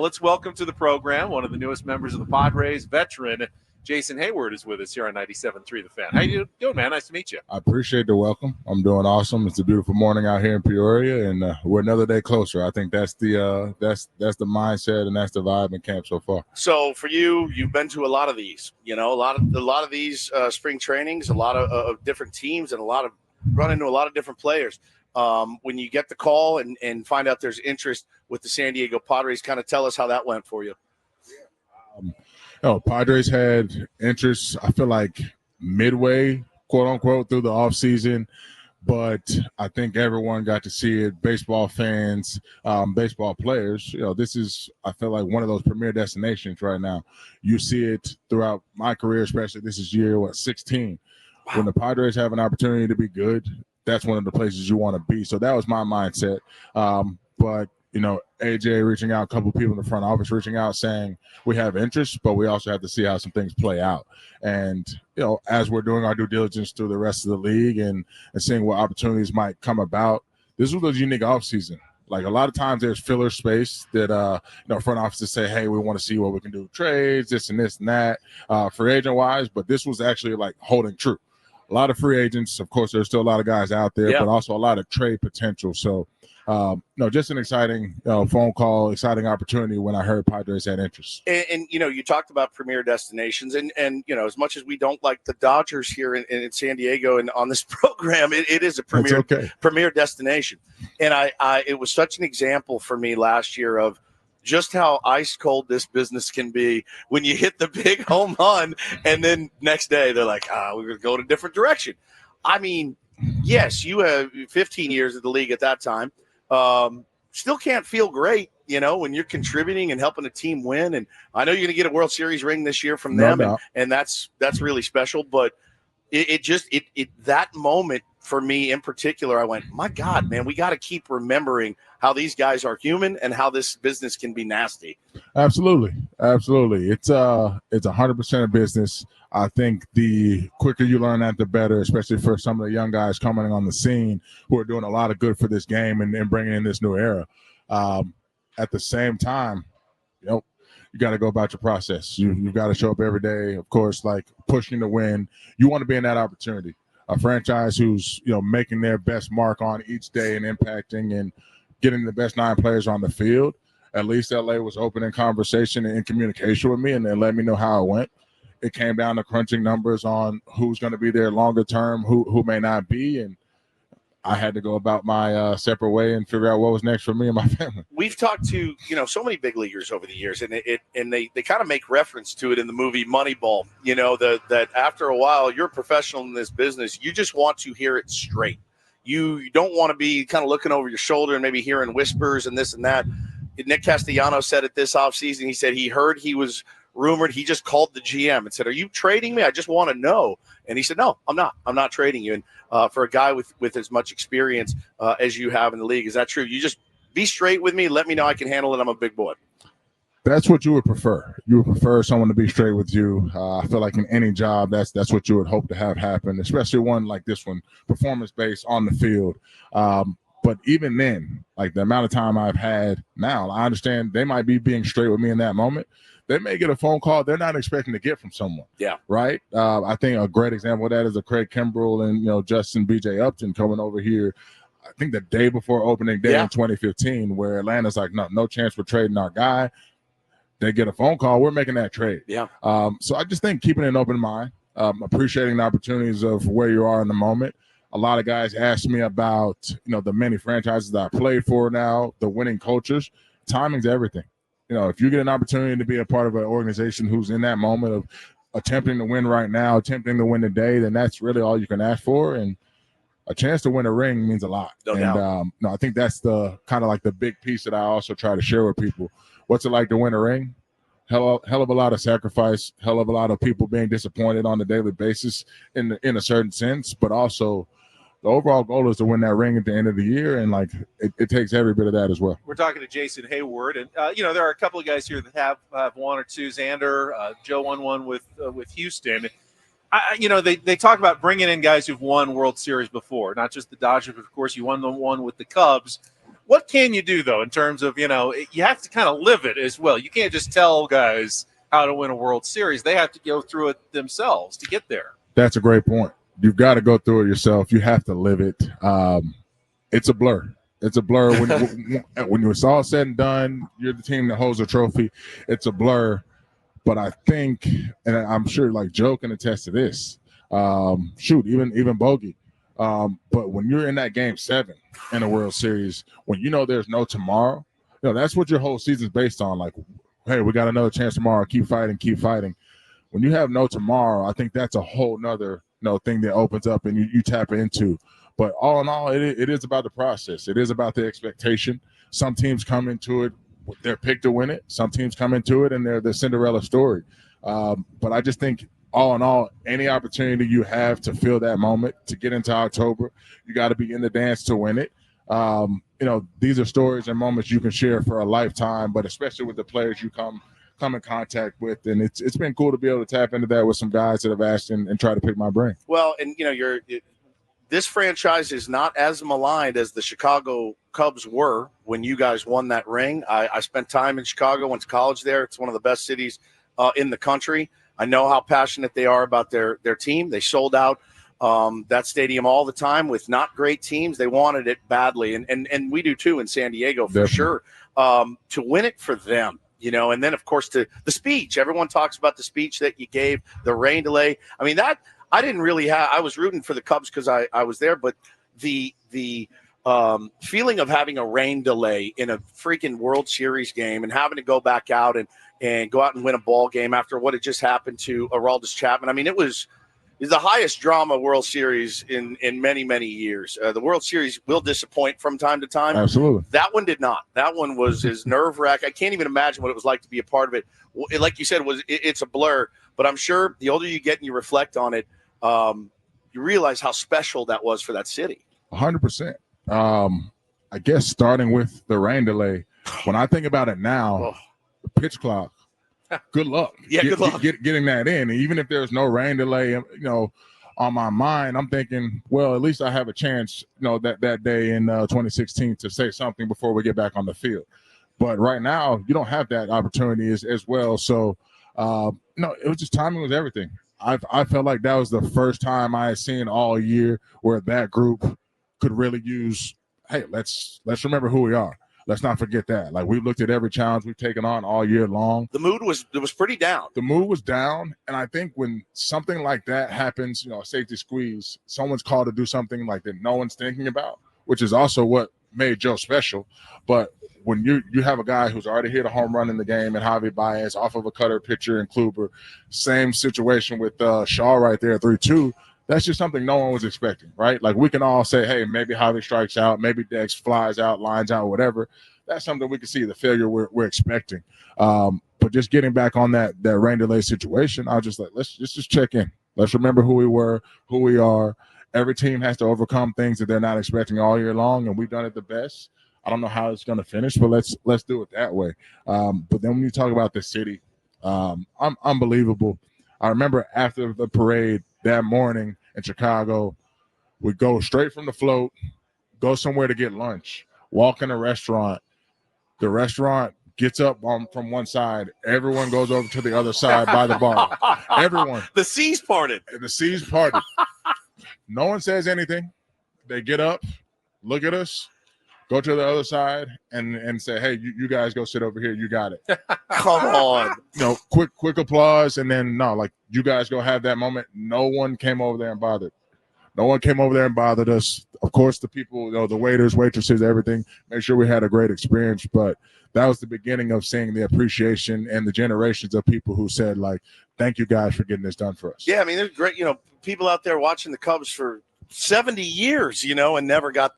Let's welcome to the program one of the newest members of the Padres, veteran Jason Heyward is with us here on 97.3 The Fan. How you doing, man? Nice to meet you. I appreciate the welcome. I'm doing awesome. It's a beautiful morning out here in Peoria, and we're another day closer. I think that's the mindset and that's the vibe in camp so far. So for you, you've been to a lot of these. You know, a lot of these spring trainings, a lot of different teams, and run into a lot of different players. When you get the call and find out there's interest with the San Diego Padres, kind of tell us how that went for you. Padres had interest, I feel like midway, quote unquote, through the offseason, but I think everyone got to see it. Baseball fans, baseball players, this is, I feel like, one of those premier destinations right now. You see it throughout my career, especially this is year 16. Wow. When the Padres have an opportunity to be good, that's one of the places you want to be. So that was my mindset. But AJ reaching out, a couple of people in the front office reaching out saying we have interest, but we also have to see how some things play out. And, as we're doing our due diligence through the rest of the league and seeing what opportunities might come about, this was a unique offseason. Like a lot of times there's filler space that, front offices say, hey, we want to see what we can do with trades, this and that, free agent wise. But this was actually like holding true. A lot of free agents, of course, there's still a lot of guys out there, but also a lot of trade potential. So, just an exciting phone call, exciting opportunity when I heard Padres had interest. And you talked about premier destinations, and as much as we don't like the Dodgers here in San Diego and on this program, it is a premier destination. And it was such an example for me last year of just how ice cold this business can be when you hit the big home run and then next day they're like, we're going to go in a different direction. I mean, yes, you have 15 years of the league at that time. Still can't feel great, when you're contributing and helping a team win. And I know you're going to get a World Series ring this year from them, and that's really special. But it that moment for me in particular, I went, my God, man, we got to keep remembering how these guys are human and how this business can be nasty. Absolutely. It's 100% a business. I think the quicker you learn that, the better, especially for some of the young guys coming on the scene who are doing a lot of good for this game and bringing in this new era. At the same time, you got to go about your process. You've got to show up every day, of course, like pushing to win. You want to be in that opportunity. A franchise who's, making their best mark on each day and impacting and getting the best 9 players on the field. At least LA was open in conversation and in communication with me, and then let me know how it went. It came down to crunching numbers on who's going to be there longer term, who may not be, and I had to go about my separate way and figure out what was next for me and my family. We've talked to so many big leaguers over the years, and they kind of make reference to it in the movie Moneyball. That after a while, you're a professional in this business. You just want to hear it straight. You don't want to be kind of looking over your shoulder and maybe hearing whispers and this and that. Nick Castellanos said it this offseason. He said he heard he was rumored. He just called the GM and said, "Are you trading me? I just want to know." And he said, "No, I'm not. I'm not trading you." And for a guy with as much experience as you have in the league, is that true? You just be straight with me. Let me know I can handle it. I'm a big boy. That's what you would prefer. You would prefer someone to be straight with you. I feel like in any job, that's what you would hope to have happen, especially one like this one, performance-based on the field. But even then, like the amount of time I've had now, I understand they might be being straight with me in that moment. They may get a phone call they're not expecting to get from someone. Yeah. Right? I think a great example of that is a Craig Kimbrell and, Justin B.J. Upton coming over here, I think the day before opening day in 2015, where Atlanta's like, no chance we're trading our guy. They get a phone call, we're making that trade. Yeah. So I just think keeping an open mind, appreciating the opportunities of where you are in the moment. A lot of guys ask me about, the many franchises that I played for now, the winning cultures. Timing's everything. If you get an opportunity to be a part of an organization who's in that moment of attempting to win right now, attempting to win today, then that's really all you can ask for. And a chance to win a ring means a lot. No doubt. I think that's the kind of like the big piece that I also try to share with people. What's it like to win a ring? Hell of a lot of sacrifice, hell of a lot of people being disappointed on a daily basis in a certain sense, but also the overall goal is to win that ring at the end of the year, and it takes every bit of that as well. We're talking to Jason Heyward, and there are a couple of guys here that have one or two. Xander, Joe won one with Houston. They talk about bringing in guys who've won World Series before, not just the Dodgers, but of course you won the one with the Cubs. What can you do, though, in terms of, you have to kind of live it as well. You can't just tell guys how to win a World Series. They have to go through it themselves to get there. That's a great point. You've got to go through it yourself. You have to live it. It's a blur. It's a blur. When it's all said and done, you're the team that holds a trophy. It's a blur. But I think, and I'm sure like Joe can attest to this, even Bogey. But when you're in that game 7 in a World Series, when you know there's no tomorrow, that's what your whole season's based on. Like, hey, we got another chance tomorrow. Keep fighting, keep fighting. When you have no tomorrow, I think that's a whole nother thing that opens up and you tap into. But all in all, it is about the process. It is about the expectation. Some teams come into it with their pick to win it. Some teams come into it and they're the Cinderella story. But I just think all in all, any opportunity you have to feel that moment, to get into October, you got to be in the dance to win it. These are stories and moments you can share for a lifetime, but especially with the players you come in contact with. And it's been cool to be able to tap into that with some guys that have asked and try to pick my brain. Well, and this franchise is not as maligned as the Chicago Cubs were when you guys won that ring. I spent time in Chicago, went to college there. It's one of the best cities in the country. I know how passionate they are about their team. They sold out that stadium all the time with not great teams. They wanted it badly, and we do too in San Diego for Definitely. Sure. To win it for them, and then of course to the speech. Everyone talks about the speech that you gave, the rain delay. I mean, that I didn't really have. I was rooting for the Cubs because I was there, but the feeling of having a rain delay in a freaking World Series game and having to go back out and go out and win a ball game after what had just happened to Aroldis Chapman. I mean, it was the highest drama World Series in many, many years. The World Series will disappoint from time to time. Absolutely. That one did not. That one was as nerve-wracking. I can't even imagine what it was like to be a part of it. Like you said, it's a blur, but I'm sure the older you get and you reflect on it, you realize how special that was for that city. 100%. I guess starting with the rain delay, when I think about it now, the pitch clock, good luck. Yeah, good luck. Getting that in. And even if there's no rain delay, on my mind, I'm thinking, well, at least I have a chance, that day in 2016 to say something before we get back on the field. But right now, you don't have that opportunity as well. So, it was just timing was everything. I felt like that was the first time I had seen all year where that group could really use, hey, let's remember who we are. Let's not forget that. Like, we've looked at every challenge we've taken on all year long. The mood was pretty down. The mood was down, and I think when something like that happens, a safety squeeze, someone's called to do something like that no one's thinking about, which is also what made Joe special. But when you have a guy who's already hit a home run in the game and Javi Baez off of a cutter pitcher and Kluber, same situation with Shaw right there, 3-2. That's just something no one was expecting, right? Like, we can all say, hey, maybe Javi strikes out, maybe Dex flies out, lines out, whatever. That's something we can see the failure we're expecting. But just getting back on that rain delay situation, I was just like, let's just check in. Let's remember who we were, who we are. Every team has to overcome things that they're not expecting all year long, and we've done it the best. I don't know how it's going to finish, but let's do it that way. But then when you talk about the city, unbelievable. I remember after the parade that morning in Chicago, we go straight from the float, go somewhere to get lunch, walk in a restaurant. The restaurant gets up from one side. Everyone goes over to the other side by the bar. Everyone. The seas parted. The seas parted. No one says anything. They get up, look at us, go to the other side, and say, hey, you guys go sit over here. You got it. Come on. Quick applause, and then, you guys go have that moment. No one came over there and bothered. No one came over there and bothered us. Of course, the people, the waiters, waitresses, everything, make sure we had a great experience. But that was the beginning of seeing the appreciation and the generations of people who said, thank you guys for getting this done for us. Yeah, I mean, there's great, people out there watching the Cubs for 70 years, and never got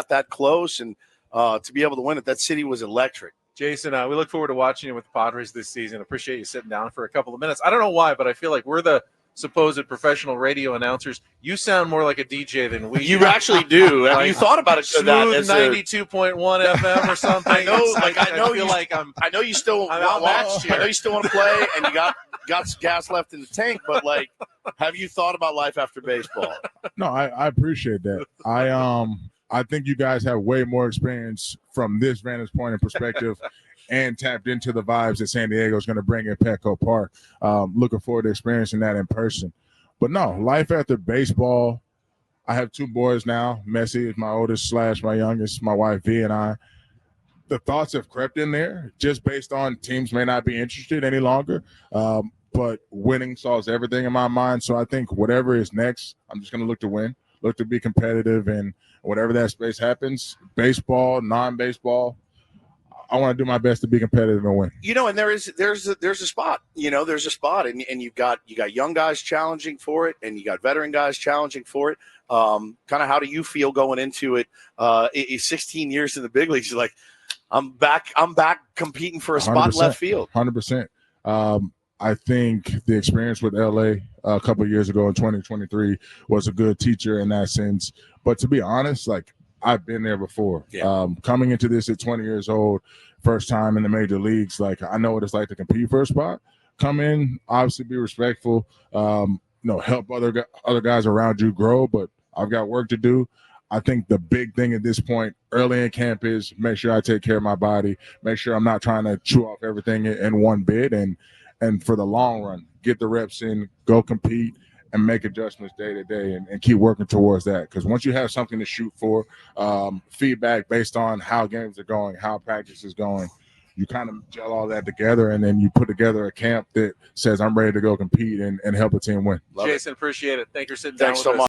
that close. And to be able to win it, that city was electric. Jason, we look forward to watching you with the Padres this season. Appreciate you sitting down for a couple of minutes. I don't know why, but I feel like we're the supposed professional radio announcers. You sound more like a DJ than we. You actually do. Have you thought about it? Smooth 92.1 FM or something. I know. I know you still want to play, and you got gas left in the tank. But have you thought about life after baseball? No, I appreciate that. I think you guys have way more experience from this vantage point and perspective and tapped into the vibes that San Diego is going to bring at Petco Park. Looking forward to experiencing that in person. But no, life after baseball, I have 2 boys now. Messi is my oldest / my youngest, my wife V and I. The thoughts have crept in there just based on teams may not be interested any longer. But winning solves everything in my mind. So I think whatever is next, I'm just going to look to win, look to be competitive, and whatever that space happens, baseball, non-baseball, I want to do my best to be competitive and win. And there's a spot. There's a spot, and you've got young guys challenging for it, and you got veteran guys challenging for it. Kind of how do you feel going into it? 16 years in the big leagues, you're like, I'm back competing for a spot in left field. 100%. I think the experience with LA a couple of years ago in 2023 was a good teacher in that sense. But to be honest, like, I've been there before. Yeah. Coming into this at 20 years old, first time in the major leagues, like, I know what it's like to compete for a spot. Come in, obviously be respectful, help other guys around you grow, but I've got work to do. I think the big thing at this point early in camp is make sure I take care of my body, make sure I'm not trying to chew off everything in one bit, and for the long run, get the reps in, go compete, and make adjustments day to day and keep working towards that. Because once you have something to shoot for, feedback based on how games are going, how practice is going, you kind of gel all that together, and then you put together a camp that says I'm ready to go compete and help a team win. Jason, appreciate it. Thank you for sitting down with us. Thanks so much.